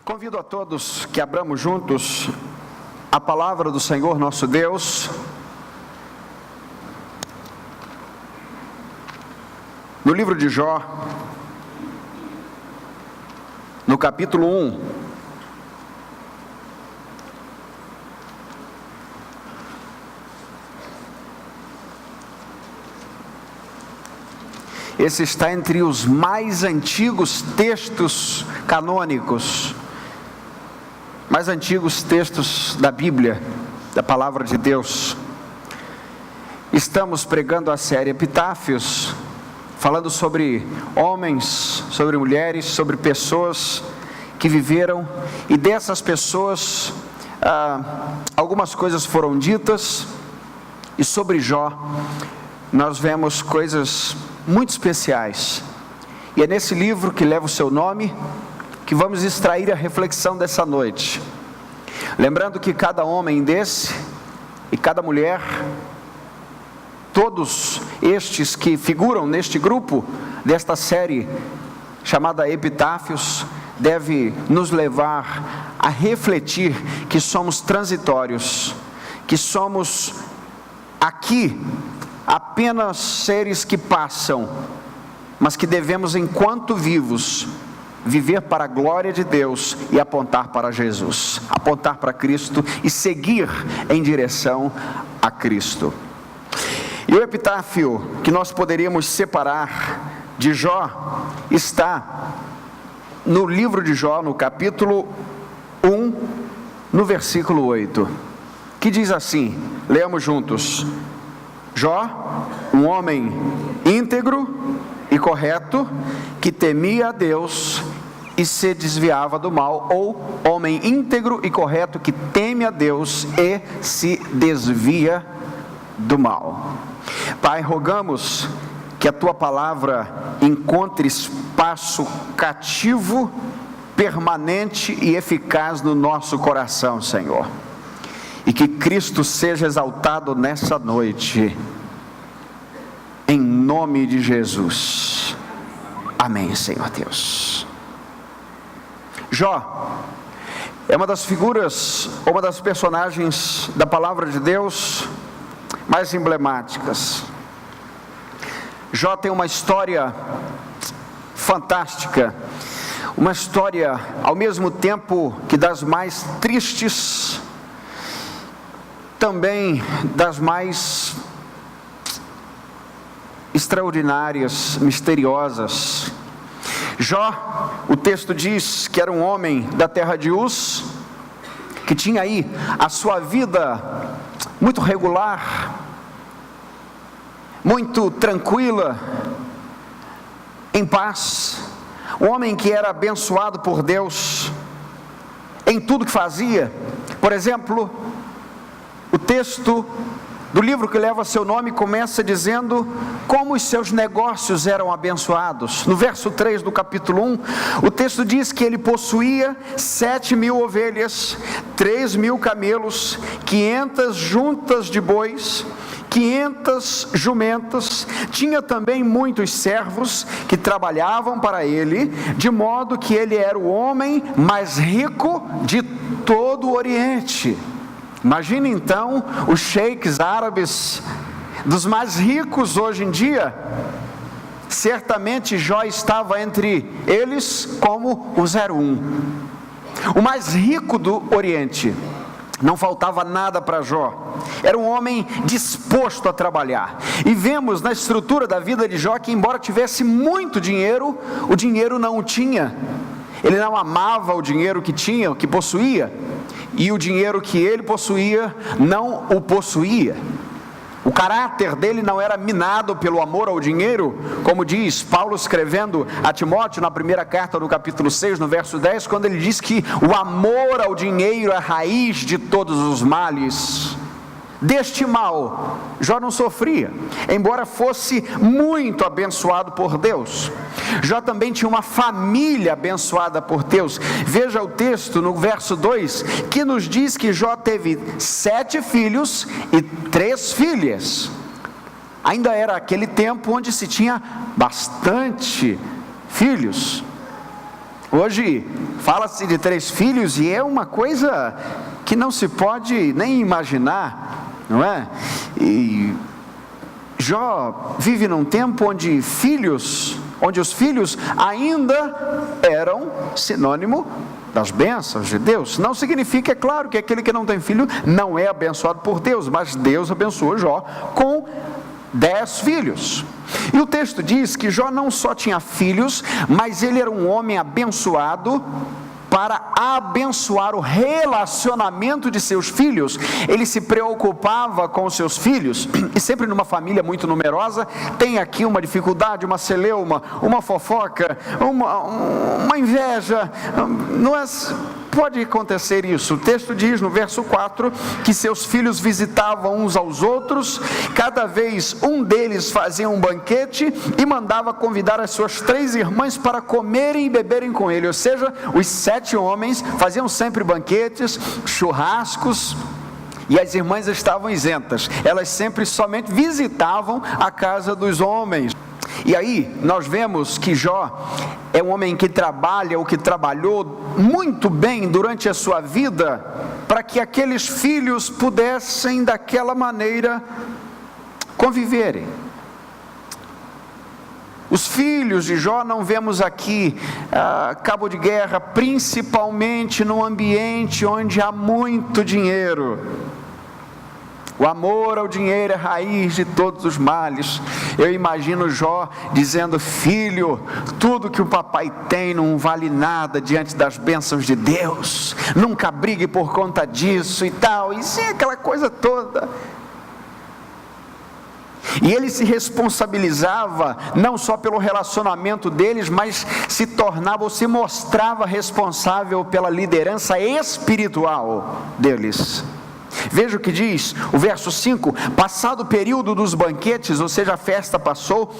Convido a todos que abramos juntos a palavra do Senhor nosso Deus, no livro de Jó, no capítulo 1. Esse está entre os mais antigos textos canônicos, mais antigos textos da Bíblia, da Palavra de Deus. Estamos pregando a série Epitáfios, falando sobre homens, sobre mulheres, sobre pessoas que viveram, e dessas pessoas, algumas coisas foram ditas, e sobre Jó, nós vemos coisas muito especiais, e é nesse livro que leva o seu nome, que vamos extrair a reflexão dessa noite. Lembrando que cada homem desse, e cada mulher, todos estes que figuram neste grupo, desta série chamada Epitáfios, deve nos levar a refletir que somos transitórios, que somos aqui apenas seres que passam, mas que devemos, enquanto vivos, viver para a glória de Deus e apontar para Jesus, apontar para Cristo e seguir em direção a Cristo. E o epitáfio que nós poderíamos separar de Jó está no livro de Jó, no capítulo 1, no versículo 8, que diz assim, leamos juntos: Jó, um homem íntegro e correto, que temia a Deus e se desviava do mal, ou homem íntegro e correto que teme a Deus e se desvia do mal. Pai, rogamos que a Tua palavra encontre espaço cativo, permanente e eficaz no nosso coração, Senhor, e que Cristo seja exaltado nessa noite, em nome de Jesus. Amém, Senhor Deus. Jó é uma das figuras, uma das personagens da palavra de Deus mais emblemáticas. Jó tem uma história fantástica, uma história ao mesmo tempo que das mais tristes, também das mais extraordinárias, misteriosas. Jó, o texto diz que era um homem da terra de Uz, que tinha aí a sua vida muito regular, muito tranquila, em paz, um homem que era abençoado por Deus em tudo que fazia. Por exemplo, o texto do livro que leva seu nome começa dizendo como os seus negócios eram abençoados. No verso 3 do capítulo 1, o texto diz que ele possuía 7.000 ovelhas, 3.000 camelos, 500 juntas de bois, 500 jumentas, tinha também muitos servos que trabalhavam para ele, de modo que ele era o homem mais rico de todo o Oriente. Imagine então os sheiks árabes, dos mais ricos hoje em dia. Certamente Jó estava entre eles como o 01, o mais rico do Oriente. Não faltava nada para Jó, era um homem disposto a trabalhar. E vemos na estrutura da vida de Jó que, embora tivesse muito dinheiro, o dinheiro não o tinha. Ele não amava o dinheiro que tinha, o que possuía, e o dinheiro que ele possuía não o possuía. O caráter dele não era minado pelo amor ao dinheiro, como diz Paulo escrevendo a Timóteo na primeira carta do capítulo 6, no verso 10, quando ele diz que o amor ao dinheiro é a raiz de todos os males. Deste mal, Jó não sofria, embora fosse muito abençoado por Deus. Jó também tinha uma família abençoada por Deus. Veja o texto no verso 2, que nos diz que Jó teve 7 filhos e 3 filhas. Ainda era aquele tempo onde se tinha bastante filhos. Hoje fala-se de 3 filhos e é uma coisa que não se pode nem imaginar, não é? E Jó vive num tempo onde os filhos ainda eram sinônimo das bênçãos de Deus. Não significa, é claro, que aquele que não tem filho não é abençoado por Deus, mas Deus abençoou Jó com 10 filhos. E o texto diz que Jó não só tinha filhos, mas ele era um homem abençoado para abençoar o relacionamento de seus filhos. Ele se preocupava com os seus filhos, e sempre numa família muito numerosa, tem aqui uma dificuldade, uma celeuma, uma fofoca, uma inveja, não é... Pode acontecer isso. O texto diz no verso 4 que seus filhos visitavam uns aos outros, cada vez um deles fazia um banquete e mandava convidar as suas 3 irmãs para comerem e beberem com ele. Ou seja, os 7 homens faziam sempre banquetes, churrascos, e as irmãs estavam isentas. Elas sempre somente visitavam a casa dos homens. E aí nós vemos que Jó é um homem que trabalha, ou que trabalhou muito bem durante a sua vida, para que aqueles filhos pudessem daquela maneira conviverem. Os filhos de Jó não vemos aqui cabo de guerra, principalmente num ambiente onde há muito dinheiro. O amor ao dinheiro é raiz de todos os males. Eu imagino Jó dizendo: filho, tudo que o papai tem não vale nada diante das bênçãos de Deus, nunca brigue por conta disso e tal, e sim, aquela coisa toda. E ele se responsabilizava não só pelo relacionamento deles, mas se tornava ou se mostrava responsável pela liderança espiritual deles. Veja o que diz o verso 5: passado o período dos banquetes, ou seja, a festa passou,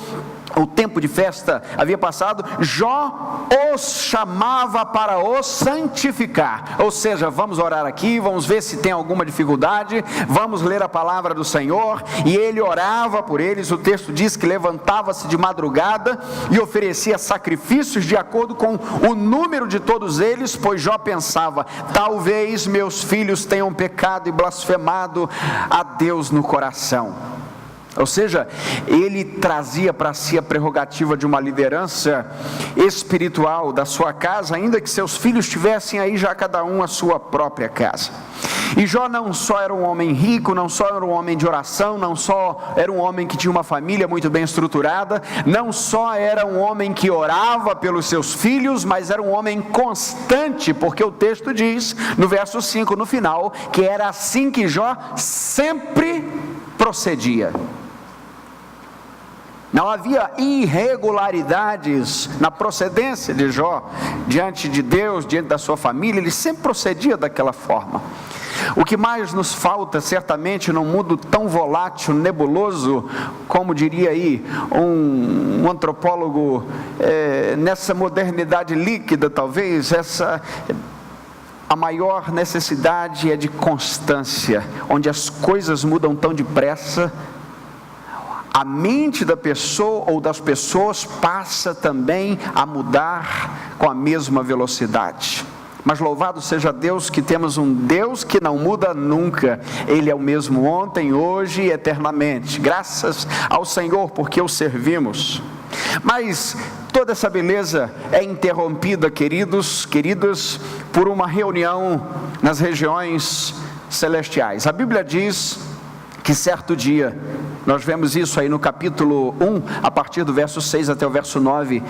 o tempo de festa havia passado, Jó os chamava para os santificar. Ou seja, vamos orar aqui, vamos ver se tem alguma dificuldade, vamos ler a palavra do Senhor. E ele orava por eles. O texto diz que levantava-se de madrugada e oferecia sacrifícios de acordo com o número de todos eles, pois Jó pensava: talvez meus filhos tenham pecado e blasfemado a Deus no coração. Ou seja, ele trazia para si a prerrogativa de uma liderança espiritual da sua casa, ainda que seus filhos tivessem aí já cada um a sua própria casa. E Jó não só era um homem rico, não só era um homem de oração, não só era um homem que tinha uma família muito bem estruturada, não só era um homem que orava pelos seus filhos, mas era um homem constante, porque o texto diz, no verso 5, no final, que era assim que Jó sempre procedia. Não havia irregularidades na procedência de Jó diante de Deus, diante da sua família. Ele sempre procedia daquela forma. O que mais nos falta, certamente, num mundo tão volátil, nebuloso, como diria aí um antropólogo, nessa modernidade líquida, talvez, a maior necessidade é de constância, onde as coisas mudam tão depressa. A mente da pessoa ou das pessoas passa também a mudar com a mesma velocidade. Mas louvado seja Deus que temos um Deus que não muda nunca. Ele é o mesmo ontem, hoje e eternamente. Graças ao Senhor porque o servimos. Mas toda essa beleza é interrompida, queridos, queridas, por uma reunião nas regiões celestiais. A Bíblia diz que certo dia, nós vemos isso aí no capítulo 1, a partir do verso 6 até o verso 9,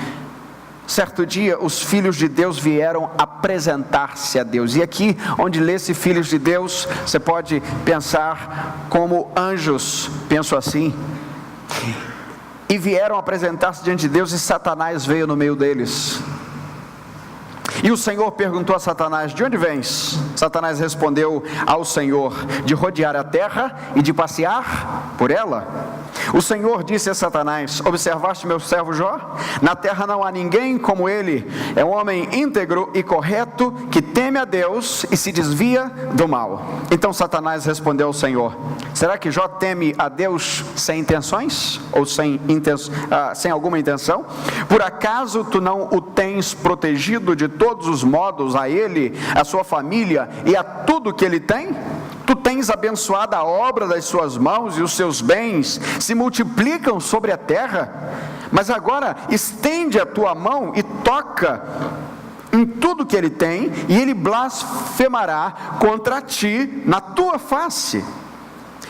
certo dia os filhos de Deus vieram apresentar-se a Deus. E aqui, onde lê-se filhos de Deus, você pode pensar como anjos, penso assim. E vieram apresentar-se diante de Deus, e Satanás veio no meio deles. E o Senhor perguntou a Satanás: de onde vens? Satanás respondeu ao Senhor: de rodear a terra e de passear por ela. O Senhor disse a Satanás: observaste meu servo Jó? Na terra não há ninguém como ele. É um homem íntegro e correto, que teme a Deus e se desvia do mal. Então Satanás respondeu ao Senhor: será que Jó teme a Deus sem intenções? Ou sem alguma intenção? Por acaso tu não o tens protegido de todos os modos, a ele, a sua família e a tudo que ele tem? Tu tens abençoado a obra das suas mãos, e os seus bens se multiplicam sobre a terra. Mas agora estende a tua mão e toca em tudo que ele tem, e ele blasfemará contra ti na tua face.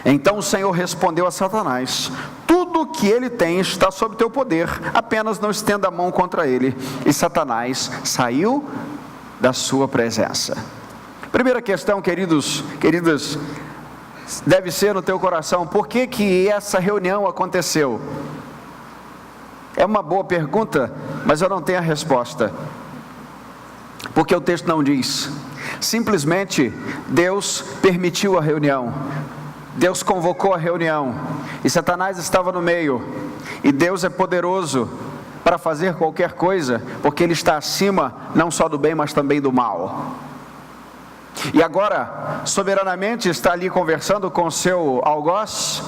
Então o Senhor respondeu a Satanás: tudo que ele tem está sob teu poder, apenas não estenda a mão contra ele. E Satanás saiu da sua presença. Primeira questão, queridas, deve ser no teu coração: por que essa reunião aconteceu? É uma boa pergunta, mas eu não tenho a resposta, porque o texto não diz. Simplesmente Deus permitiu a reunião, Deus convocou a reunião, e Satanás estava no meio. E Deus é poderoso para fazer qualquer coisa, porque Ele está acima não só do bem, mas também do mal. E agora, soberanamente, está ali conversando com o seu algoz.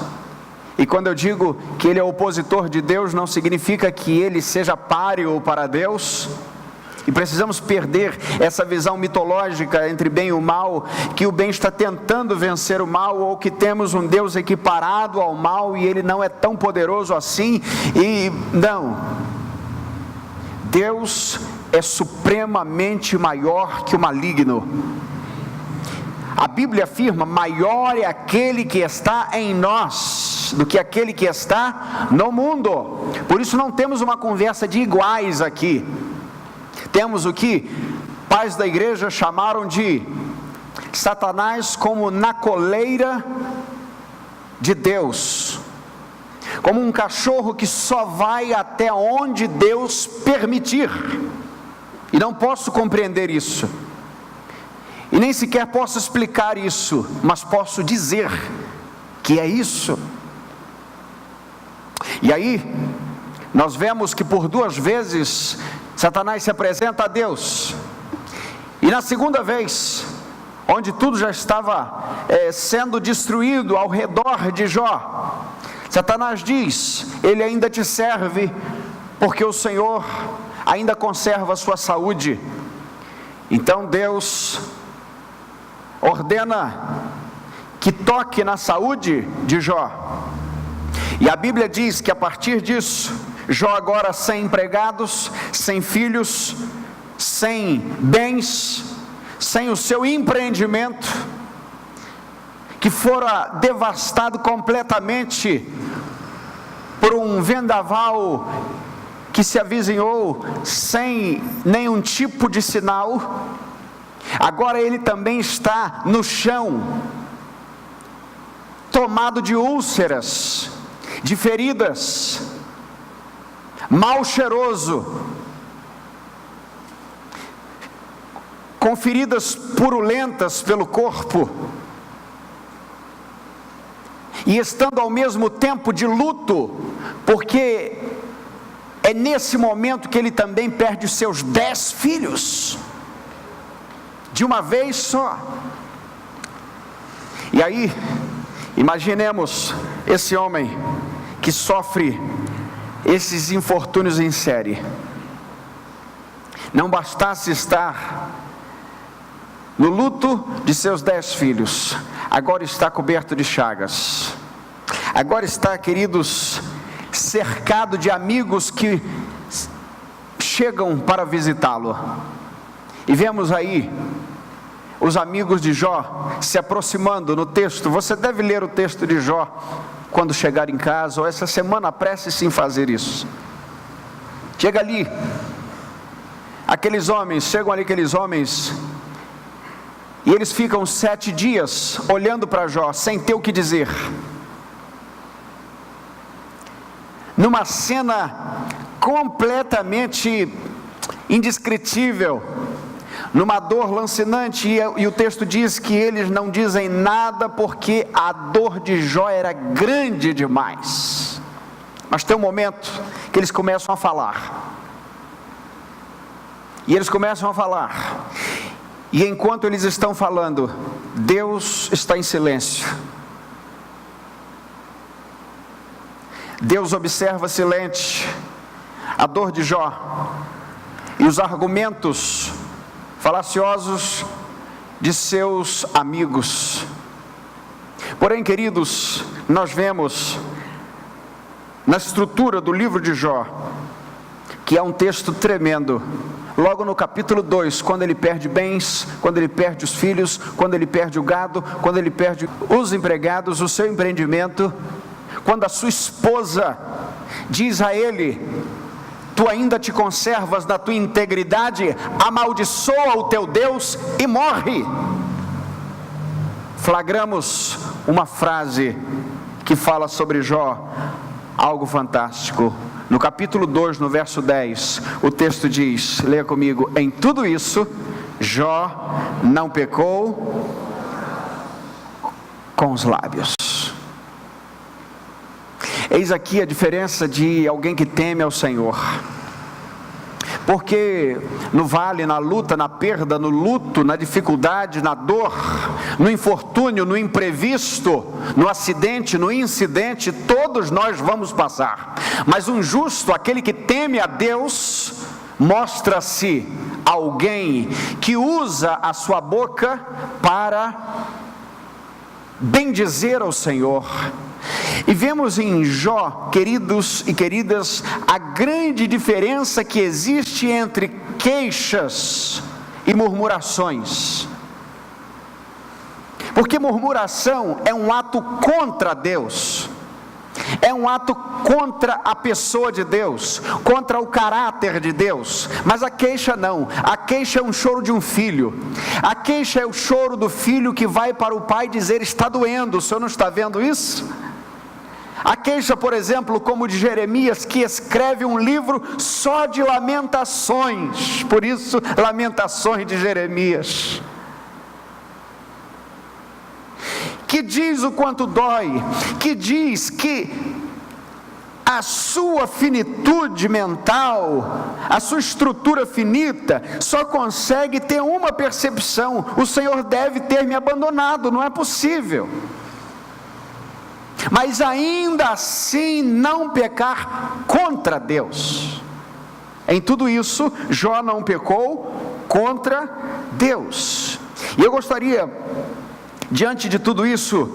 E quando eu digo que ele é opositor de Deus, não significa que ele seja páreo para Deus. E precisamos perder essa visão mitológica entre bem e o mal, que o bem está tentando vencer o mal, ou que temos um Deus equiparado ao mal e ele não é tão poderoso assim. E não, Deus é supremamente maior que o maligno. A Bíblia afirma: maior é aquele que está em nós do que aquele que está no mundo. Por isso não temos uma conversa de iguais aqui. Temos o que pais da igreja chamaram de Satanás como na coleira de Deus, como um cachorro que só vai até onde Deus permitir. E não posso compreender isso, e nem sequer posso explicar isso, mas posso dizer que é isso. E aí nós vemos que por duas vezes Satanás se apresenta a Deus, e na segunda vez, onde tudo já estava sendo destruído ao redor de Jó, Satanás diz: ele ainda te serve, porque o Senhor ainda conserva a sua saúde. Então Deus ordena que toque na saúde de Jó, e a Bíblia diz que a partir disso, Jó agora sem empregados, sem filhos, sem bens, sem o seu empreendimento, que fora devastado completamente por um vendaval que se avizinhou sem nenhum tipo de sinal. Agora ele também está no chão, tomado de úlceras, de feridas, mal cheiroso, com feridas purulentas pelo corpo, e estando ao mesmo tempo de luto, porque é nesse momento que ele também perde os seus 10 filhos, de uma vez só. E aí, imaginemos esse homem que sofre esses infortúnios em série. Não bastasse estar no luto de seus 10 filhos, agora está coberto de chagas. Agora está, queridos, cercado de amigos que chegam para visitá-lo. E vemos aí os amigos de Jó se aproximando no texto. Você deve ler o texto de Jó quando chegar em casa, ou essa semana, apresse-se em fazer isso. Chega ali, chegam ali aqueles homens, e eles ficam 7 dias olhando para Jó, sem ter o que dizer, numa cena completamente indescritível, numa dor lancinante, e o texto diz que eles não dizem nada porque a dor de Jó era grande demais. Mas tem um momento que eles começam a falar, e eles começam a falar, e enquanto eles estão falando, Deus está em silêncio. Deus observa silente a dor de Jó e os argumentos falaciosos de seus amigos. Porém, queridos, nós vemos na estrutura do livro de Jó que é um texto tremendo. Logo no capítulo 2, quando ele perde bens, quando ele perde os filhos, quando ele perde o gado, quando ele perde os empregados, o seu empreendimento, quando a sua esposa diz a ele: tu ainda te conservas na tua integridade, amaldiçoa o teu Deus e morre. Flagramos uma frase que fala sobre Jó, algo fantástico. No capítulo 2, no verso 10, o texto diz, leia comigo: em tudo isso, Jó não pecou com os lábios. Eis aqui a diferença de alguém que teme ao Senhor. Porque no vale, na luta, na perda, no luto, na dificuldade, na dor, no infortúnio, no imprevisto, no acidente, no incidente, todos nós vamos passar. Mas um justo, aquele que teme a Deus, mostra-se alguém que usa a sua boca para bendizer ao Senhor. E vemos em Jó, queridos e queridas, a grande diferença que existe entre queixas e murmurações. Porque murmuração é um ato contra Deus, é um ato contra a pessoa de Deus, contra o caráter de Deus. Mas a queixa não. A queixa é um choro de um filho. A queixa é o choro do filho que vai para o pai dizer: está doendo, o senhor não está vendo isso? A queixa, por exemplo, como de Jeremias, que escreve um livro só de lamentações, por isso, Lamentações de Jeremias, que diz o quanto dói, que diz que a sua finitude mental, a sua estrutura finita, só consegue ter uma percepção: o Senhor deve ter me abandonado, não é possível. Mas ainda assim não pecar contra Deus. Em tudo isso, Jó não pecou contra Deus. E eu gostaria, diante de tudo isso,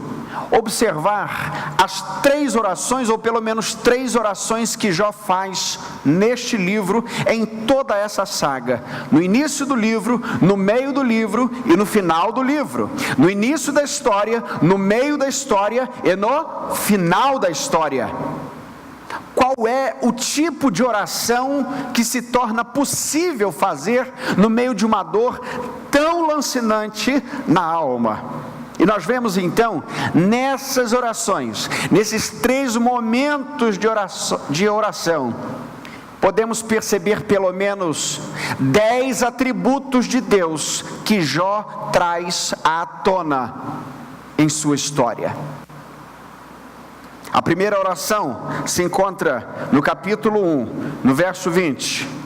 observar as 3 orações, ou pelo menos 3 orações que Jó faz neste livro, em toda essa saga. No início do livro, no meio do livro e no final do livro. No início da história, no meio da história e no final da história. Qual é o tipo de oração que se torna possível fazer no meio de uma dor tão lancinante na alma? E nós vemos então, nessas orações, nesses 3 momentos de oração, podemos perceber pelo menos 10 atributos de Deus que Jó traz à tona em sua história. A primeira oração se encontra no capítulo 1, no verso 20.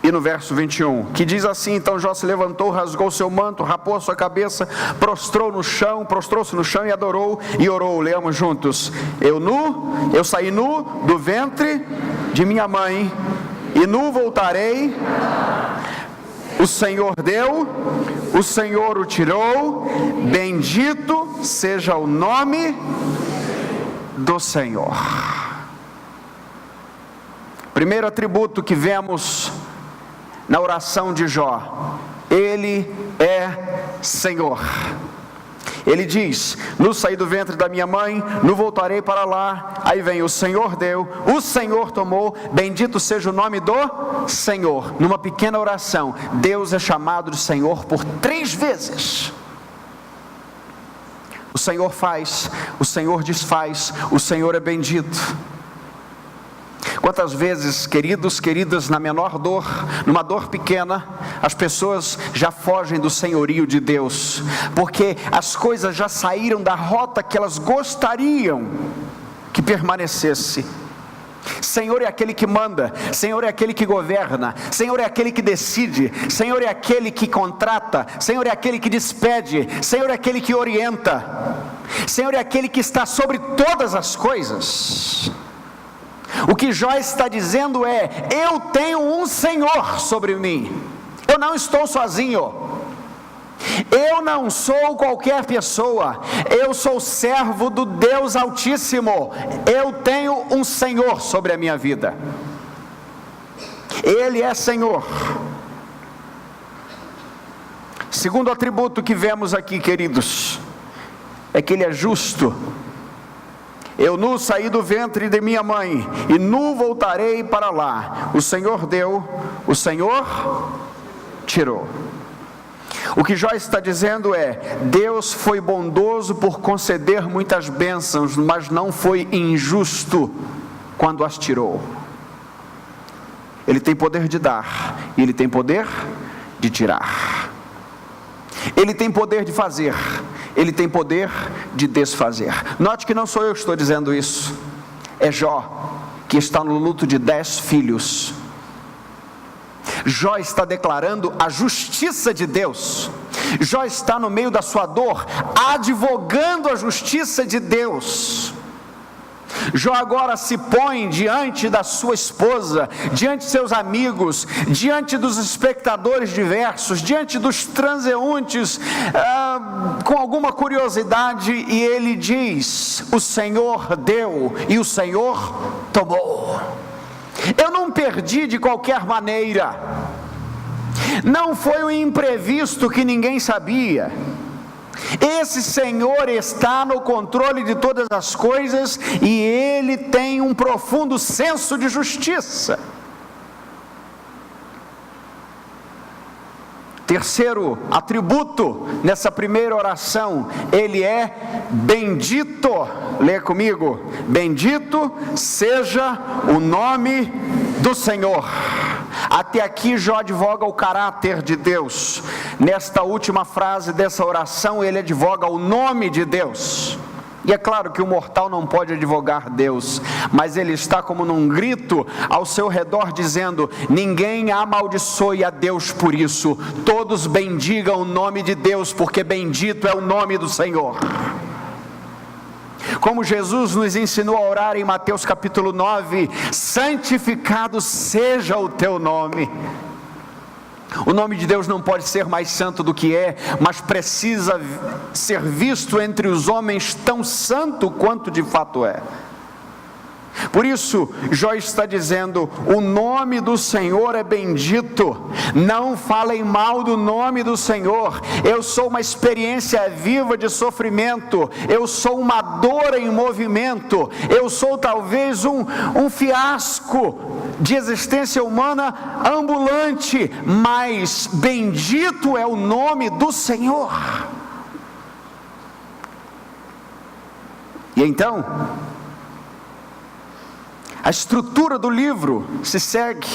E no verso 21, que diz assim: então Jó se levantou, rasgou seu manto, rapou a sua cabeça, prostrou-se no chão e adorou e orou. Leamos juntos: eu saí nu do ventre de minha mãe, e nu voltarei. O Senhor deu, o Senhor o tirou, bendito seja o nome do Senhor. Primeiro atributo que vemos na oração de Jó: Ele é Senhor. Ele diz: no saí do ventre da minha mãe, no voltarei para lá. Aí vem: o Senhor deu, o Senhor tomou, bendito seja o nome do Senhor. Numa pequena oração, Deus é chamado de Senhor por 3 vezes. O Senhor faz, o Senhor desfaz, o Senhor é bendito. Quantas vezes, queridos, queridas, na menor dor, numa dor pequena, as pessoas já fogem do senhorio de Deus, porque as coisas já saíram da rota que elas gostariam que permanecesse. Senhor é aquele que manda, Senhor é aquele que governa, Senhor é aquele que decide, Senhor é aquele que contrata, Senhor é aquele que despede, Senhor é aquele que orienta, Senhor é aquele que está sobre todas as coisas. O que Jó está dizendo é: eu tenho um Senhor sobre mim, eu não estou sozinho, eu não sou qualquer pessoa, eu sou servo do Deus Altíssimo, eu tenho um Senhor sobre a minha vida, Ele é Senhor. Segundo atributo que vemos aqui, queridos, é que Ele é justo. Eu nu saí do ventre de minha mãe, e nu voltarei para lá. O Senhor deu, o Senhor tirou. O que Jó está dizendo é: Deus foi bondoso por conceder muitas bênçãos, mas não foi injusto quando as tirou. Ele tem poder de dar, e Ele tem poder de tirar. Ele tem poder de fazer, Ele tem poder de desfazer. Note que não sou eu que estou dizendo isso, é Jó, que está no luto de 10 filhos. Jó está declarando a justiça de Deus. Jó está no meio da sua dor, advogando a justiça de Deus. Jó agora se põe diante da sua esposa, diante de seus amigos, diante dos espectadores diversos, diante dos transeuntes, com alguma curiosidade, e ele diz: o Senhor deu e o Senhor tomou. Eu não perdi de qualquer maneira, não foi um imprevisto que ninguém sabia. Esse Senhor está no controle de todas as coisas, e Ele tem um profundo senso de justiça. Terceiro atributo nessa primeira oração, Ele é bendito. Lê comigo: bendito seja o nome do Senhor. Até aqui Jó advoga o caráter de Deus. Nesta última frase dessa oração, ele advoga o nome de Deus. E é claro que o mortal não pode advogar Deus, mas ele está como num grito ao seu redor dizendo: ninguém amaldiçoe a Deus por isso, todos bendigam o nome de Deus, porque bendito é o nome do Senhor. Como Jesus nos ensinou a orar em Mateus capítulo 9: santificado seja o teu nome. O nome de Deus não pode ser mais santo do que é, mas precisa ser visto entre os homens tão santo quanto de fato é. Por isso, Jó está dizendo: o nome do Senhor é bendito, não falem mal do nome do Senhor. Eu sou uma experiência viva de sofrimento, eu sou uma dor em movimento, eu sou talvez um fiasco de existência humana ambulante, mas bendito é o nome do Senhor. E então, a estrutura do livro se segue,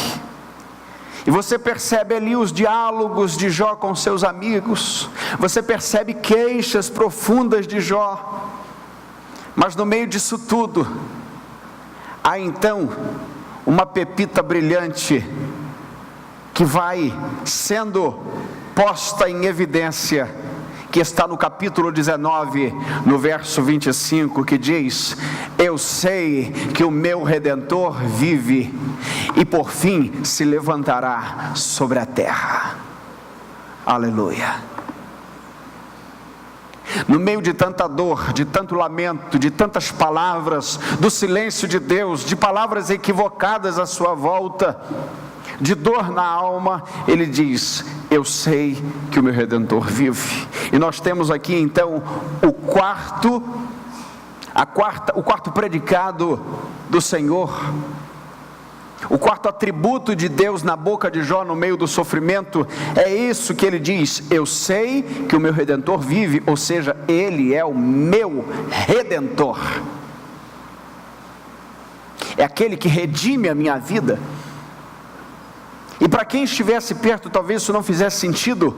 e você percebe ali os diálogos de Jó com seus amigos, você percebe queixas profundas de Jó, mas no meio disso tudo, há então uma pepita brilhante, que vai sendo posta em evidência, que está no capítulo 19, no verso 25, que diz: eu sei que o meu Redentor vive, e por fim se levantará sobre a terra. Aleluia. No meio de tanta dor, de tanto lamento, de tantas palavras, do silêncio de Deus, de palavras equivocadas à sua volta, de dor na alma, ele diz: eu sei que o meu Redentor vive. E nós temos aqui então o quarto predicado do Senhor, o quarto atributo de Deus na boca de Jó no meio do sofrimento. É isso que ele diz: eu sei que o meu Redentor vive, ou seja, ele é o meu Redentor. é aquele que redime a minha vida. E para quem estivesse perto, talvez isso não fizesse sentido,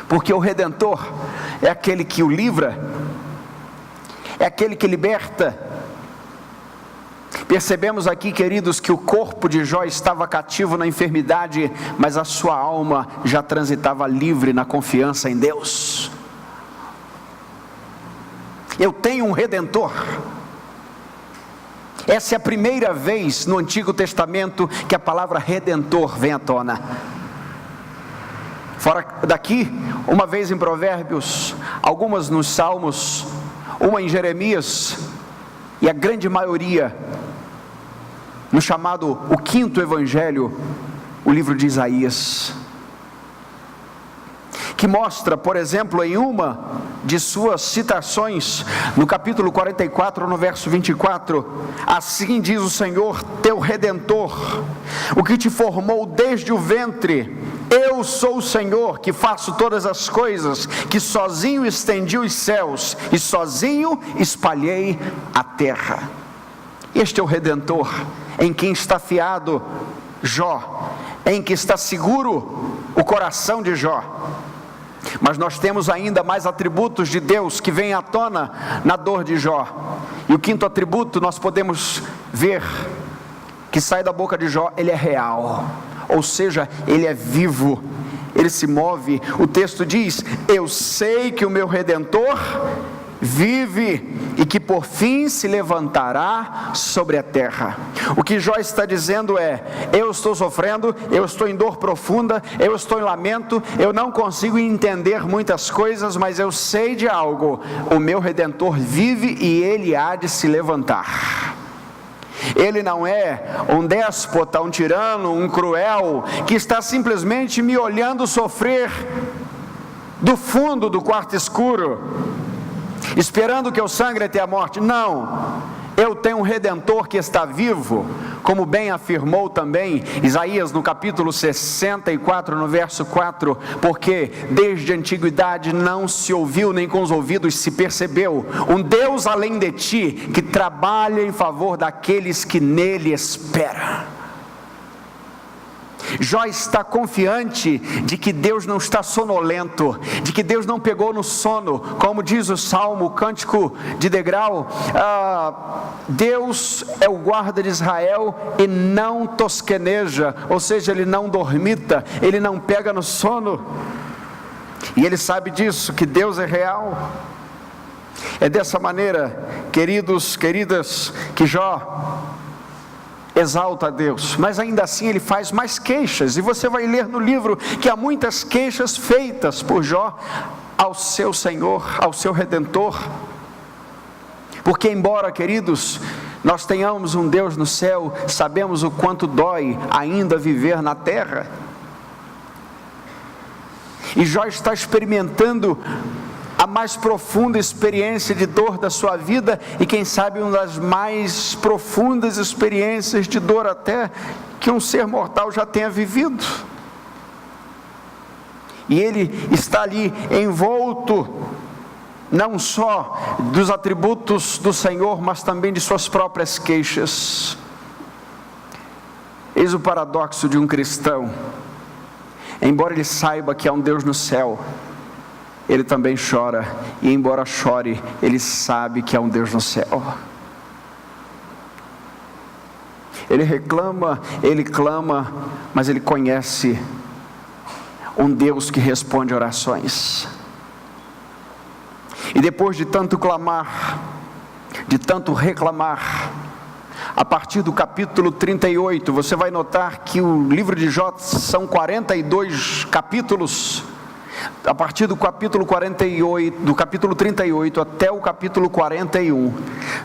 porque o Redentor é aquele que o livra, é aquele que liberta. Percebemos aqui, queridos, que o corpo de Jó estava cativo na enfermidade, mas a sua alma já transitava livre na confiança em Deus. Eu tenho um Redentor. Essa é a primeira vez no Antigo Testamento que a palavra Redentor vem à tona. Fora daqui, uma vez em Provérbios, algumas nos Salmos, uma em Jeremias, e a grande maioria no chamado o quinto evangelho, o livro de Isaías, que mostra, por exemplo, em uma de suas citações, no capítulo 44, no verso 24, assim diz o Senhor teu Redentor, o que te formou desde o ventre: eu sou o Senhor que faço todas as coisas, que sozinho estendi os céus e sozinho espalhei a terra. Este é o Redentor, em quem está fiado Jó, em que está seguro o coração de Jó. Mas nós temos ainda mais atributos de Deus que vêm à tona na dor de Jó. E o quinto atributo nós podemos ver que sai da boca de Jó: ele é real, ou seja, ele é vivo, ele se move. O texto diz: eu sei que o meu Redentor vive e que por fim se levantará sobre a terra. O que Jó está dizendo é: eu estou sofrendo, eu estou em dor profunda, eu estou em lamento, eu não consigo entender muitas coisas, mas eu sei de algo: o meu Redentor vive e ele há de se levantar. Ele não é um déspota, um tirano, um cruel, que está simplesmente me olhando sofrer do fundo do quarto escuro, esperando que eu sangre até a morte. Não, eu tenho um Redentor que está vivo, como bem afirmou também Isaías no capítulo 64, no verso 4, porque desde a antiguidade não se ouviu, nem com os ouvidos se percebeu, um Deus além de ti, que trabalha em favor daqueles que nele esperam. Jó está confiante de que Deus não está sonolento, de que Deus não pegou no sono, como diz o Salmo, o cântico de degrau: Deus é o guarda de Israel e não tosqueneja, ou seja, ele não dormita, ele não pega no sono, e ele sabe disso, que Deus é real. É dessa maneira, queridos, queridas, que Jó exalta a Deus, mas ainda assim ele faz mais queixas, e você vai ler no livro que há muitas queixas feitas por Jó ao seu Senhor, ao seu Redentor, porque embora, queridos, nós tenhamos um Deus no céu, sabemos o quanto dói ainda viver na terra, e Jó está experimentando a mais profunda experiência de dor da sua vida, e quem sabe uma das mais profundas experiências de dor até que um ser mortal já tenha vivido. E ele está ali envolto não só dos atributos do Senhor, mas também de suas próprias queixas. Eis o paradoxo de um cristão: embora ele saiba que há um Deus no céu, ele também chora, e embora chore, ele sabe que há um Deus no céu. Ele reclama, ele clama, mas ele conhece um Deus que responde orações. E depois de tanto clamar, de tanto reclamar, a partir do capítulo 38, você vai notar que o livro de Jó são 42 capítulos. A partir do capítulo 48, do capítulo 38 até o capítulo 41,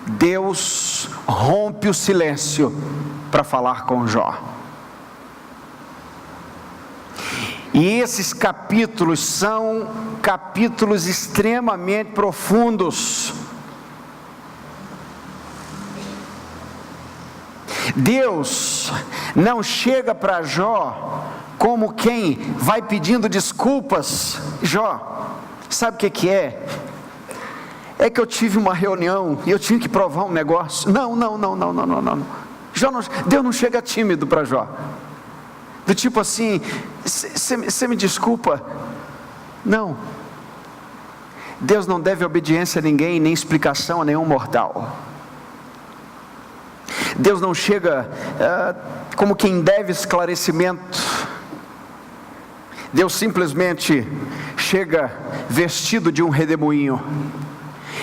Deus rompe o silêncio para falar com Jó. E esses capítulos são capítulos extremamente profundos. Deus não chega para Jó como quem vai pedindo desculpas: Jó, sabe o que é? É que eu tive uma reunião e eu tinha que provar um negócio. Não. Deus não chega tímido para Jó, do tipo assim, você me desculpa. Não, Deus não deve obediência a ninguém, nem explicação a nenhum mortal. Deus não chega como quem deve esclarecimento. Deus simplesmente chega vestido de um redemoinho.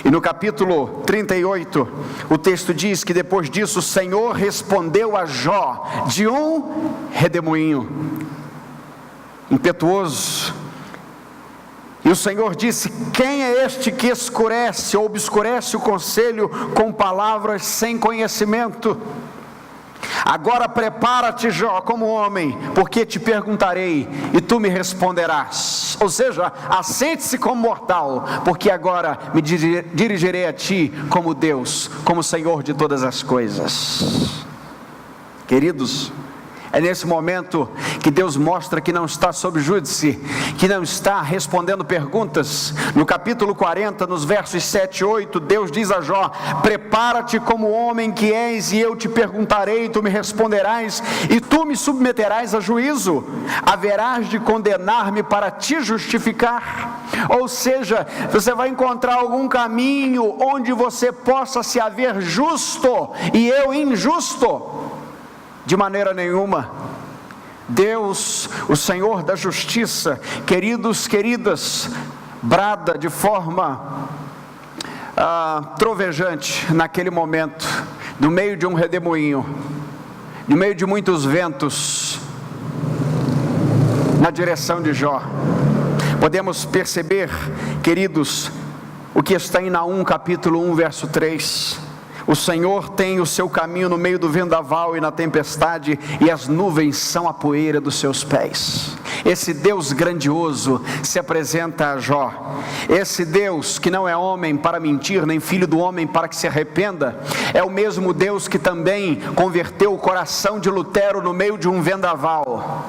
E no capítulo 38, o texto diz que depois disso o Senhor respondeu a Jó de um redemoinho impetuoso. E o Senhor disse: quem é este que escurece ou obscurece o conselho com palavras sem conhecimento? Agora prepara-te, Jó, como homem, porque te perguntarei e tu me responderás. Ou seja, assente-se como mortal, porque agora me dirigirei a ti como Deus, como Senhor de todas as coisas. Queridos, é nesse momento que Deus mostra que não está sob júdice, que não está respondendo perguntas. No capítulo 40, nos versos 7 e 8, Deus diz a Jó: prepara-te como homem que és, e eu te perguntarei, e tu me responderás, e tu me submeterás a juízo. Haverás de condenar-me para te justificar. Ou seja, você vai encontrar algum caminho onde você possa se haver justo e eu injusto. De maneira nenhuma. Deus, o Senhor da justiça, queridos, queridas, brada de forma trovejante naquele momento, no meio de um redemoinho, no meio de muitos ventos, na direção de Jó. Podemos perceber, queridos, o que está em Naum capítulo 1, verso 3. O Senhor tem o seu caminho no meio do vendaval e na tempestade, e as nuvens são a poeira dos seus pés. Esse Deus grandioso se apresenta a Jó. Esse Deus que não é homem para mentir, nem filho do homem para que se arrependa, é o mesmo Deus que também converteu o coração de Lutero no meio de um vendaval.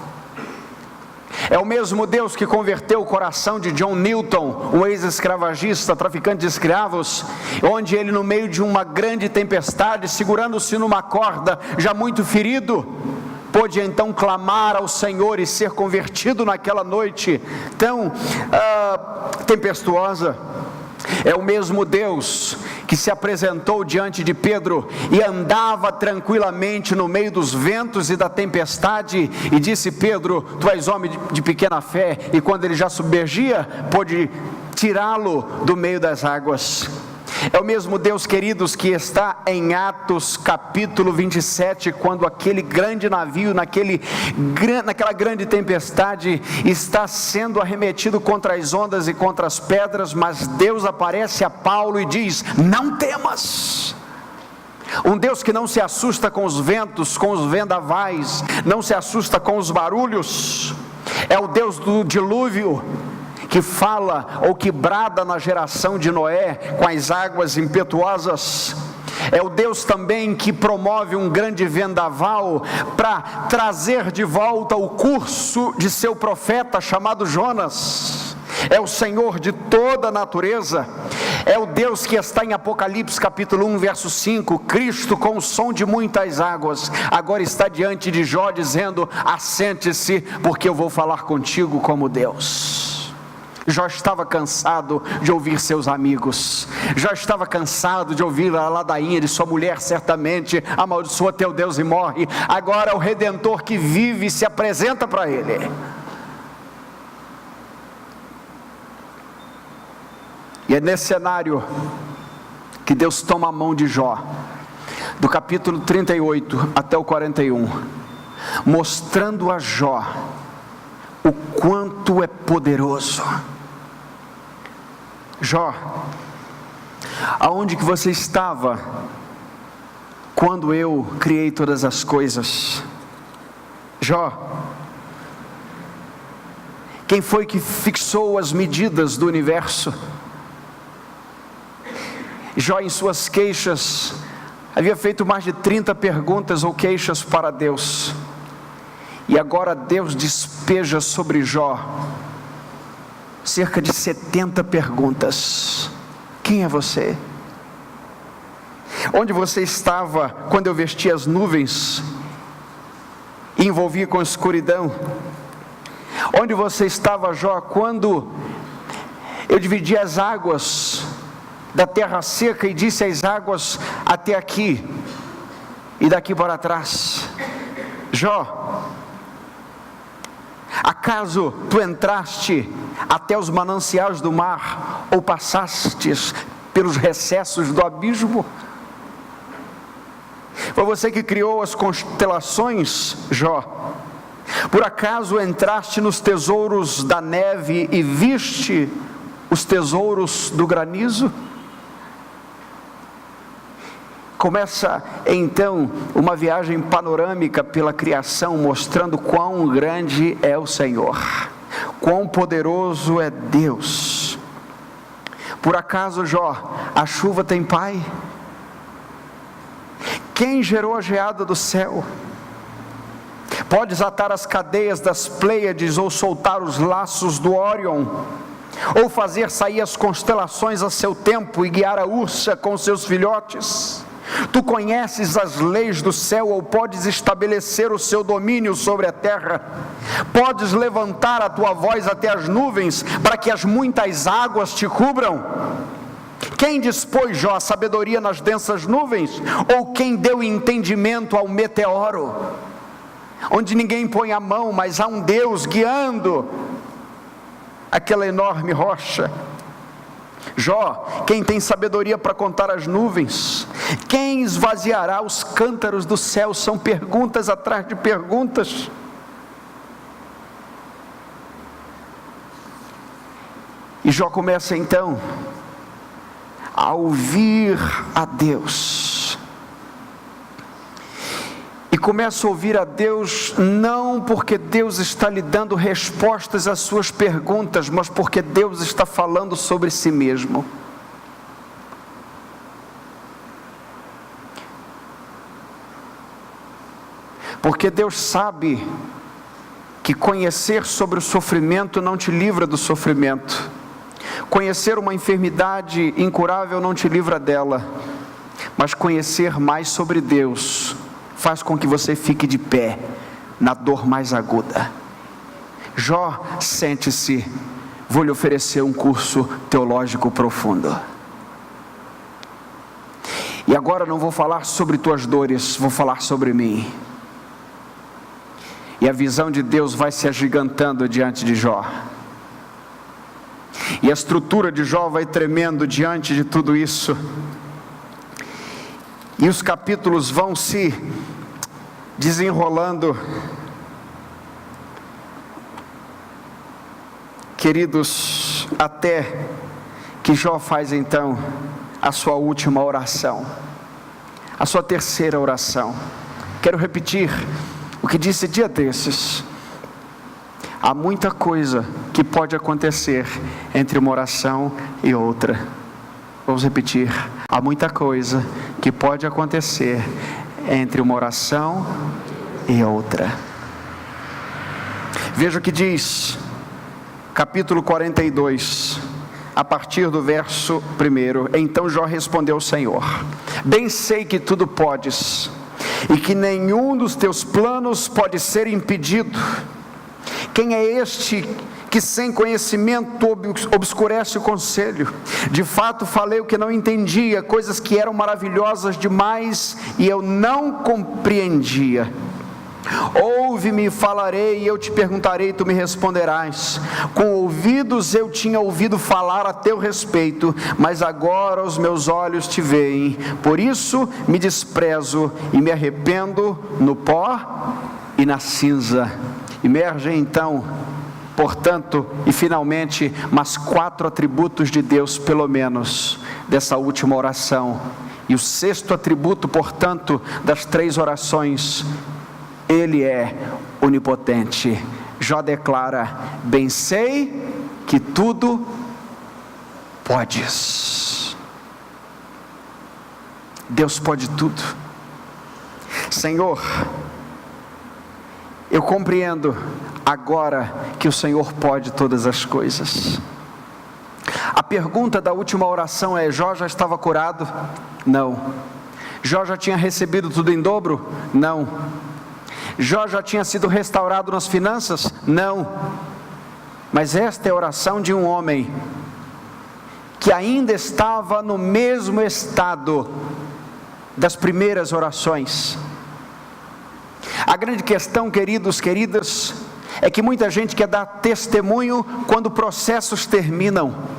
É o mesmo Deus que converteu o coração de John Newton, um ex-escravagista, traficante de escravos, onde ele, no meio de uma grande tempestade, segurando-se numa corda, já muito ferido, pôde então clamar ao Senhor e ser convertido naquela noite tão tempestuosa. É o mesmo Deus que se apresentou diante de Pedro e andava tranquilamente no meio dos ventos e da tempestade, e disse: Pedro, tu és homem de pequena fé, e quando ele já submergia, pôde tirá-lo do meio das águas. É o mesmo Deus, queridos, que está em Atos capítulo 27, quando aquele grande navio, naquela grande tempestade, está sendo arremetido contra as ondas e contra as pedras, mas Deus aparece a Paulo e diz: não temas. Um Deus que não se assusta com os ventos, com os vendavais, não se assusta com os barulhos. É o Deus do dilúvio, que fala ou que brada na geração de Noé com as águas impetuosas. É o Deus também que promove um grande vendaval para trazer de volta o curso de seu profeta chamado Jonas. É o Senhor de toda a natureza. É o Deus que está em Apocalipse capítulo 1, verso 5, Cristo com o som de muitas águas, agora está diante de Jó dizendo: assente-se, porque eu vou falar contigo como Deus. Jó estava cansado de ouvir seus amigos. Jó estava cansado de ouvir a ladainha de sua mulher: certamente amaldiçoa teu Deus e morre. Agora o Redentor que vive se apresenta para ele. E é nesse cenário que Deus toma a mão de Jó, do capítulo 38 até o 41, mostrando a Jó o quanto é poderoso. Jó, aonde que você estava quando eu criei todas as coisas? Jó, quem foi que fixou as medidas do universo? Jó, em suas queixas, havia feito mais de 30 perguntas ou queixas para Deus, e agora Deus despeja sobre Jó cerca de 70 perguntas. Quem é você? Onde você estava quando eu vestia as nuvens e envolvia com escuridão? Onde você estava, Jó, quando eu dividi as águas da terra seca e disse às águas: até aqui e daqui para trás? Jó, acaso tu entraste até os mananciais do mar, ou passastes pelos recessos do abismo? Foi você que criou as constelações, Jó? Por acaso entraste nos tesouros da neve e viste os tesouros do granizo? Começa então uma viagem panorâmica pela criação, mostrando quão grande é o Senhor, quão poderoso é Deus. Por acaso, Jó, a chuva tem pai? Quem gerou a geada do céu? Podes atar as cadeias das Pleiades, ou soltar os laços do Órion, ou fazer sair as constelações a seu tempo e guiar a ursa com seus filhotes? Tu conheces as leis do céu, ou podes estabelecer o seu domínio sobre a terra? Podes levantar a tua voz até as nuvens, para que as muitas águas te cubram? Quem dispôs, Jó, a sabedoria nas densas nuvens? Ou quem deu entendimento ao meteoro? Onde ninguém põe a mão, mas há um Deus guiando aquela enorme rocha. Jó, quem tem sabedoria para contar as nuvens? Quem esvaziará os cântaros do céu? São perguntas atrás de perguntas. E Jó começa então a ouvir a Deus. E começa a ouvir a Deus não porque Deus está lhe dando respostas às suas perguntas, mas porque Deus está falando sobre si mesmo. Porque Deus sabe que conhecer sobre o sofrimento não te livra do sofrimento. Conhecer uma enfermidade incurável não te livra dela. Mas conhecer mais sobre Deus faz com que você fique de pé na dor mais aguda. Jó, sente-se, vou lhe oferecer um curso teológico profundo. E agora não vou falar sobre tuas dores, vou falar sobre mim. E a visão de Deus vai se agigantando diante de Jó. E a estrutura de Jó vai tremendo diante de tudo isso. E os capítulos vão se desenrolando. Queridos, até que Jó faz então a sua última oração, a sua terceira oração. Quero repetir o que disse dia desses: há muita coisa que pode acontecer entre uma oração e outra. Vamos repetir: há muita coisa que pode acontecer entre uma oração e outra. Veja o que diz, capítulo 42, a partir do verso 1. Então Jó respondeu ao Senhor: bem sei que tudo podes, e que nenhum dos teus planos pode ser impedido. Quem é este que sem conhecimento obscurece o conselho? De fato falei o que não entendia, coisas que eram maravilhosas demais e eu não compreendia. Ouve-me e falarei, e eu te perguntarei e tu me responderás. Com ouvidos eu tinha ouvido falar a teu respeito, mas agora os meus olhos te veem. Por isso me desprezo e me arrependo no pó e na cinza. Emerge então, portanto, e finalmente, mais 4 atributos de Deus, pelo menos, dessa última oração. E o 6º atributo, portanto, das 3 orações: Ele é onipotente. Jó declara: bem sei que tudo podes. Deus pode tudo. Senhor, eu compreendo agora que o Senhor pode todas as coisas. A pergunta da última oração é: Jó já estava curado? Não. Jó já tinha recebido tudo em dobro? Não. Jó já tinha sido restaurado nas finanças? Não. Mas esta é a oração de um homem que ainda estava no mesmo estado das primeiras orações. A grande questão, queridos, queridas, é que muita gente quer dar testemunho quando processos terminam.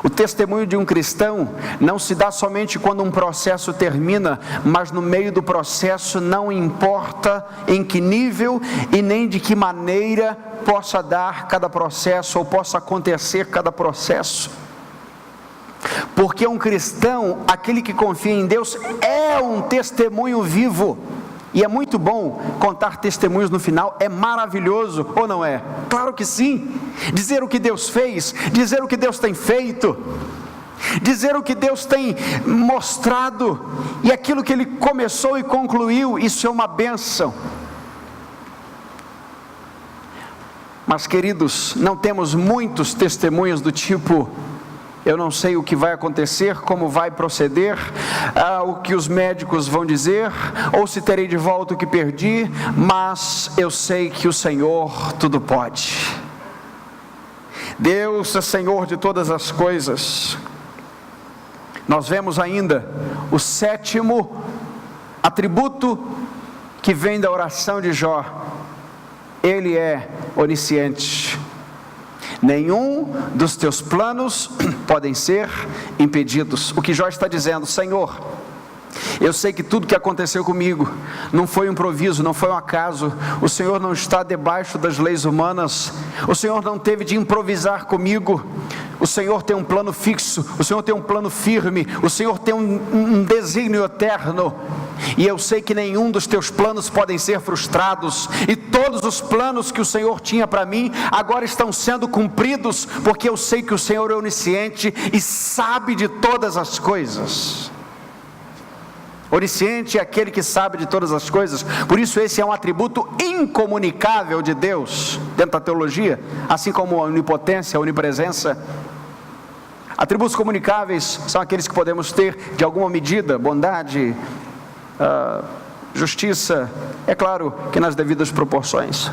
O testemunho de um cristão não se dá somente quando um processo termina, mas no meio do processo, não importa em que nível e nem de que maneira possa dar cada processo ou possa acontecer cada processo. Porque um cristão, aquele que confia em Deus, é um testemunho vivo. E é muito bom contar testemunhos no final, é maravilhoso, ou não é? Claro que sim. Dizer o que Deus fez, dizer o que Deus tem feito, dizer o que Deus tem mostrado, e aquilo que Ele começou e concluiu, isso é uma bênção. Mas, queridos, não temos muitos testemunhos do tipo: eu não sei o que vai acontecer, como vai proceder, o que os médicos vão dizer, ou se terei de volta o que perdi, mas eu sei que o Senhor tudo pode. Deus é Senhor de todas as coisas. Nós vemos ainda o sétimo atributo que vem da oração de Jó: Ele é onisciente. Nenhum dos teus planos podem ser impedidos. O que Jó está dizendo: Senhor, eu sei que tudo que aconteceu comigo não foi um improviso, não foi um acaso. O Senhor não está debaixo das leis humanas. O Senhor não teve de improvisar comigo. O Senhor tem um plano fixo, o Senhor tem um plano firme, o Senhor tem um desígnio eterno. E eu sei que nenhum dos teus planos podem ser frustrados, e todos os planos que o Senhor tinha para mim agora estão sendo cumpridos, porque eu sei que o Senhor é onisciente e sabe de todas as coisas. Onisciente é aquele que sabe de todas as coisas. Por isso esse é um atributo incomunicável de Deus dentro da teologia, assim como a onipotência, a onipresença. Atributos comunicáveis são aqueles que podemos ter de alguma medida: bondade, justiça, é claro que nas devidas proporções.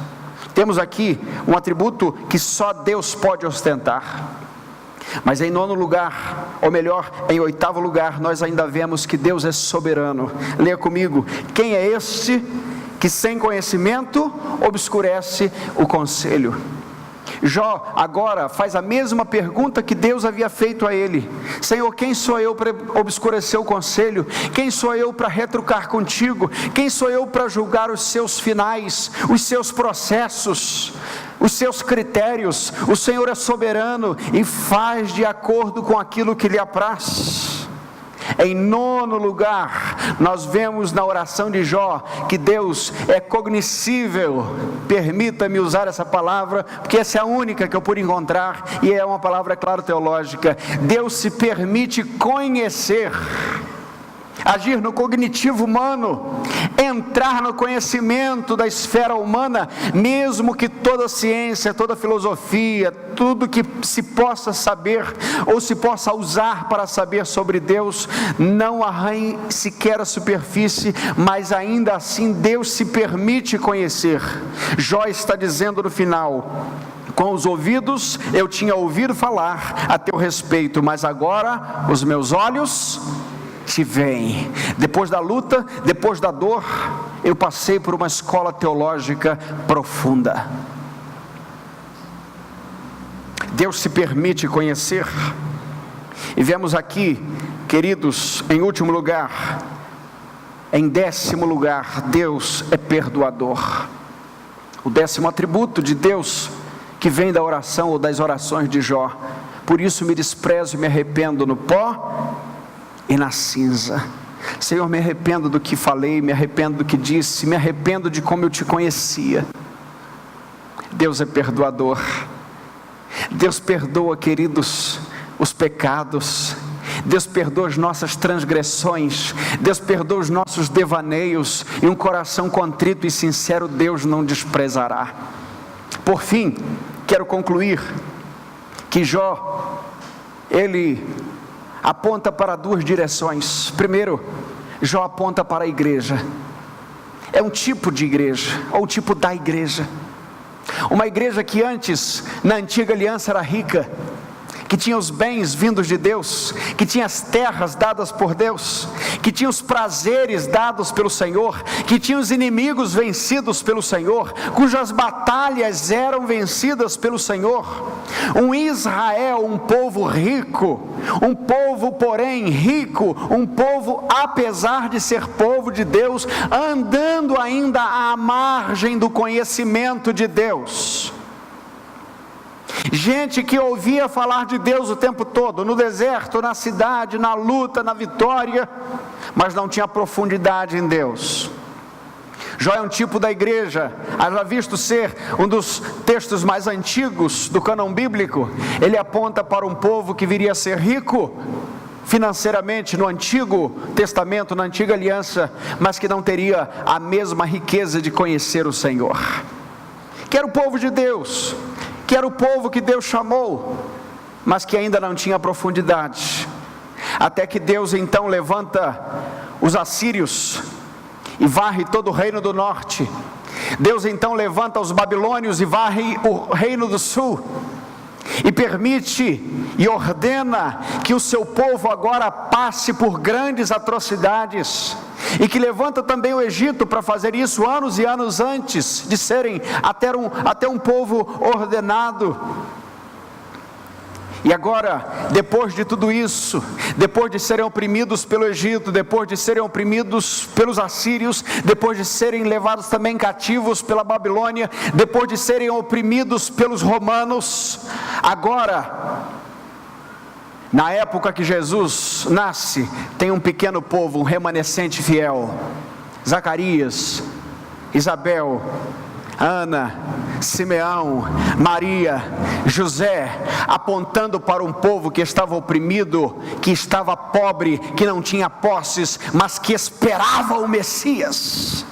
Temos aqui um atributo que só Deus pode ostentar. Mas em nono lugar, ou melhor, em oitavo lugar, nós ainda vemos que Deus é soberano. Leia comigo: quem é este que sem conhecimento obscurece o conselho? Jó agora faz a mesma pergunta que Deus havia feito a ele: Senhor, quem sou eu para obscurecer o conselho? Quem sou eu para retrucar contigo? Quem sou eu para julgar os seus finais, os seus processos, os seus critérios? O Senhor é soberano e faz de acordo com aquilo que lhe apraz. Em nono lugar, nós vemos na oração de Jó que Deus é cognoscível. Permita-me usar essa palavra, porque essa é a única que eu pude encontrar, e é uma palavra, claro, teológica. Deus se permite conhecer, agir no cognitivo humano, entrar no conhecimento da esfera humana, mesmo que toda ciência, toda filosofia, tudo que se possa saber ou se possa usar para saber sobre Deus, não arranhe sequer a superfície, mas ainda assim Deus se permite conhecer. Jó está dizendo no final: com os ouvidos eu tinha ouvido falar a teu respeito, mas agora os meus olhos te veem. Depois da luta, depois da dor, eu passei por uma escola teológica profunda. Deus se permite conhecer. E vemos aqui, queridos, em último lugar, em décimo lugar, Deus é perdoador. O décimo atributo de Deus que vem da oração ou das orações de Jó: por isso me desprezo e me arrependo no pó e na cinza. Senhor, me arrependo do que falei, me arrependo do que disse, me arrependo de como eu te conhecia. Deus é perdoador. Deus perdoa, queridos, os pecados. Deus perdoa as nossas transgressões. Deus perdoa os nossos devaneios, e um coração contrito e sincero Deus não desprezará. Por fim, quero concluir que Jó, ele aponta para duas direções. Primeiro, Jó aponta para a igreja. É um tipo de igreja, ou o tipo da igreja. Uma igreja que antes, na antiga aliança, era rica, que tinha os bens vindos de Deus, que tinha as terras dadas por Deus, que tinha os prazeres dados pelo Senhor, que tinha os inimigos vencidos pelo Senhor, cujas batalhas eram vencidas pelo Senhor. Um Israel, um povo rico, um povo porém rico, um povo apesar de ser povo de Deus, andando ainda à margem do conhecimento de Deus. Gente que ouvia falar de Deus o tempo todo, no deserto, na cidade, na luta, na vitória, mas não tinha profundidade em Deus. Jó é um tipo da igreja, haja visto ser um dos textos mais antigos do cânon bíblico. Ele aponta para um povo que viria a ser rico financeiramente no Antigo Testamento, na Antiga Aliança, mas que não teria a mesma riqueza de conhecer o Senhor. Que era o povo de Deus, que era o povo que Deus chamou, mas que ainda não tinha profundidade. Até que Deus então levanta os assírios e varre todo o reino do norte. Deus então levanta os babilônios e varre o reino do sul, e permite e ordena que o seu povo agora passe por grandes atrocidades, e que levanta também o Egito para fazer isso anos e anos antes de serem até um povo ordenado. E agora, depois de tudo isso, depois de serem oprimidos pelo Egito, depois de serem oprimidos pelos assírios, depois de serem levados também cativos pela Babilônia, depois de serem oprimidos pelos romanos, agora, na época que Jesus nasce, tem um pequeno povo, um remanescente fiel: Zacarias, Isabel, Ana, Simeão, Maria, José, apontando para um povo que estava oprimido, que estava pobre, que não tinha posses, mas que esperava o Messias.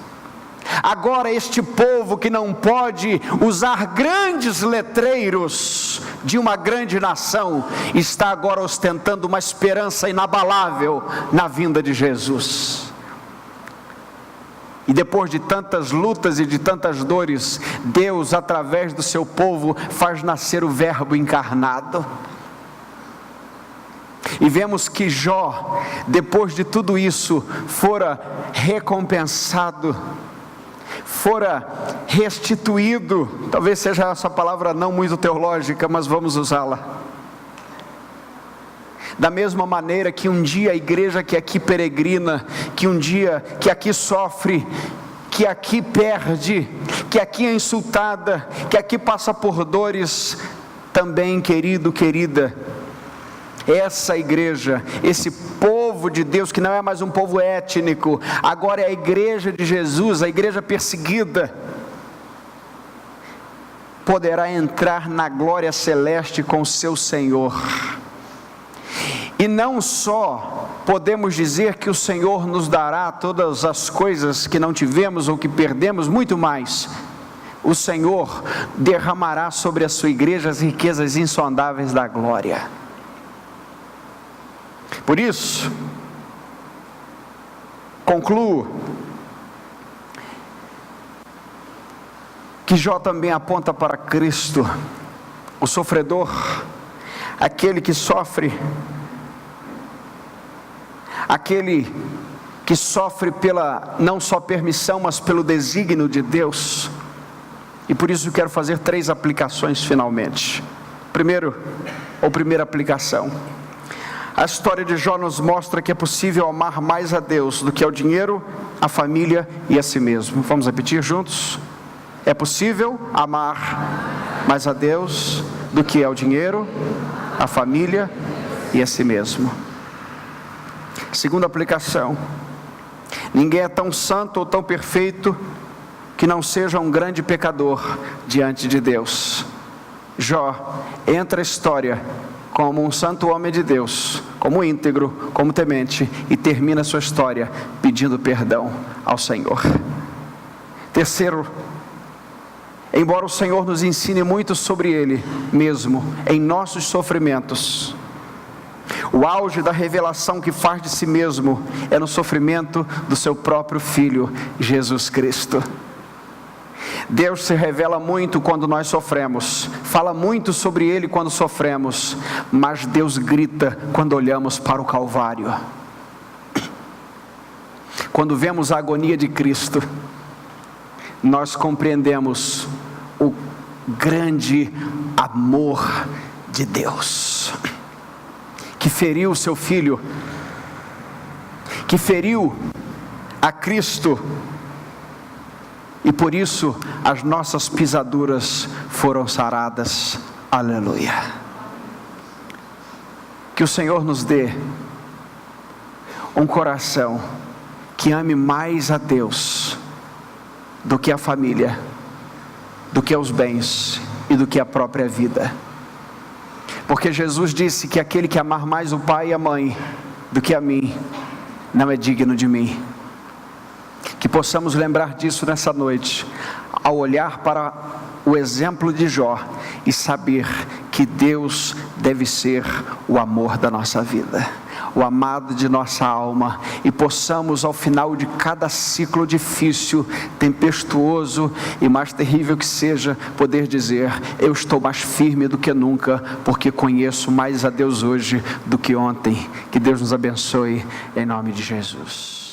Agora este povo que não pode usar grandes letreiros de uma grande nação, está agora ostentando uma esperança inabalável na vinda de Jesus. E depois de tantas lutas e de tantas dores, Deus, através do seu povo, faz nascer o Verbo encarnado. E vemos que Jó, depois de tudo isso, fora recompensado, fora restituído. Talvez seja essa palavra não muito teológica, mas vamos usá-la. Da mesma maneira que um dia a igreja que aqui peregrina, que um dia que aqui sofre, que aqui perde, que aqui é insultada, que aqui passa por dores, também, querido, querida, essa igreja, esse povo de Deus, que não é mais um povo étnico, agora é a igreja de Jesus, a igreja perseguida, poderá entrar na glória celeste com o seu Senhor. E não só podemos dizer que o Senhor nos dará todas as coisas que não tivemos ou que perdemos, muito mais, o Senhor derramará sobre a sua igreja as riquezas insondáveis da glória. Por isso, concluo que Jó também aponta para Cristo, o sofredor, aquele que sofre, aquele que sofre pela não só permissão, mas pelo desígnio de Deus. E por isso eu quero fazer 3 aplicações finalmente. Primeira aplicação: a história de Jó nos mostra que é possível amar mais a Deus do que ao dinheiro, a família e a si mesmo. Vamos repetir juntos? É possível amar mais a Deus do que ao dinheiro, a família e a si mesmo. Segunda aplicação: ninguém é tão santo ou tão perfeito que não seja um grande pecador diante de Deus. Jó entra a história como um santo homem de Deus, como íntegro, como temente, e termina sua história pedindo perdão ao Senhor. Terceiro, embora o Senhor nos ensine muito sobre Ele mesmo, em nossos sofrimentos, O auge da revelação que faz de si mesmo é no sofrimento do seu próprio Filho, Jesus Cristo. Deus se revela muito quando nós sofremos, fala muito sobre Ele quando sofremos, mas Deus grita quando olhamos para o Calvário. Quando vemos a agonia de Cristo, nós compreendemos o grande amor de Deus, que feriu o seu Filho, que feriu a Cristo, e por isso as nossas pisaduras foram saradas. Aleluia. Que o Senhor nos dê um coração que ame mais a Deus do que a família, do que os bens e do que a própria vida. Porque Jesus disse que aquele que amar mais o pai e a mãe do que a mim, não é digno de mim. Que possamos lembrar disso nessa noite, ao olhar para o exemplo de Jó e saber que Deus deve ser o amor da nossa vida, o amado de nossa alma, e possamos ao final de cada ciclo difícil, tempestuoso e mais terrível que seja, poder dizer: eu estou mais firme do que nunca, porque conheço mais a Deus hoje do que ontem. Que Deus nos abençoe, em nome de Jesus.